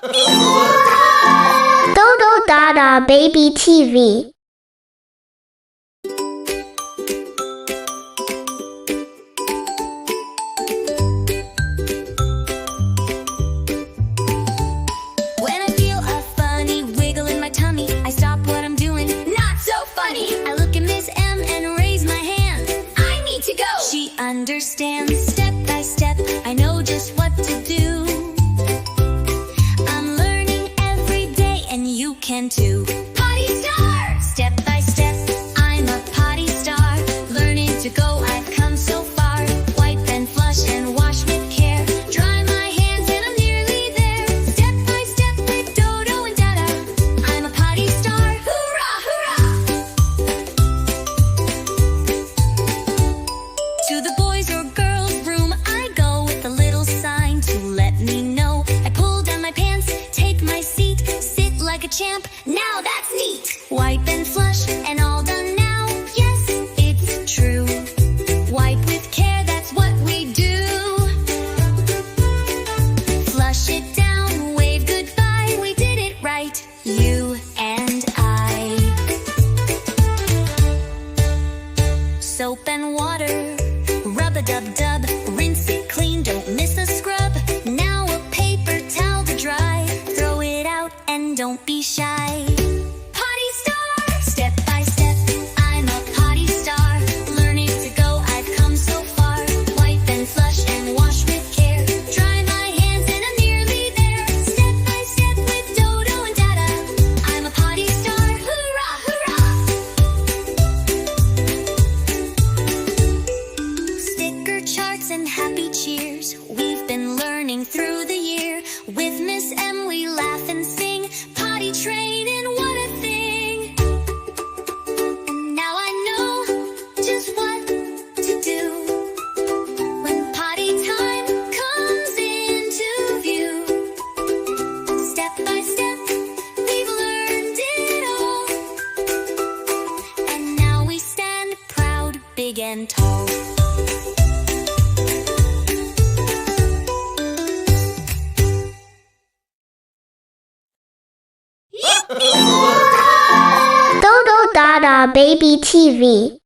Dodo Dada Baby TV. When I feel a funny wiggle in my tummy, I stop what I'm doing. Not so funny. I look at Miss M and raise my hand. I need to go. She understands step by step. I know just what to do. I'm learning every day, and you can too. Potty Star! Step by step, I'm a Potty Star. Learning to go, I've come so far. Wipe and flush and wash with care. Dry my hands and I'm nearly there. Step by step with Dodo and Dada, I'm a Potty Star. Hoorah, hoorah! To the boys or girls' room I go with a little sign to let me know. I pull down my pants, take my seat, sit like a champ. Now that's neat. Wipe and flush and all done now. Yes, it's true. Wipe with care, that's what we do. Flush it down, wave goodbye. We did it right, you and I. Soap and water, rub-a-dub-dub. Rinse it clean, don't miss a scrub. Now a paper towel to dry. Throw it out and don't be shy. Potty Star! Step by step, I'm a Potty Star. Learning to go, I've come so far. Wipe and flush and wash with care. Dry my hands and I'm nearly there. Step by step with Dodo and Dada, I'm a Potty Star. Hoorah, hoorah! Sticker charts and happy cheers. We've been learning through the year. With Miss M we laugh and sing. Potty training, what a thing! And now I know just what to do when potty time comes into view. Step by step, we've learned it all. And now we stand proud, big and tall. Dodo Dada Baby TV.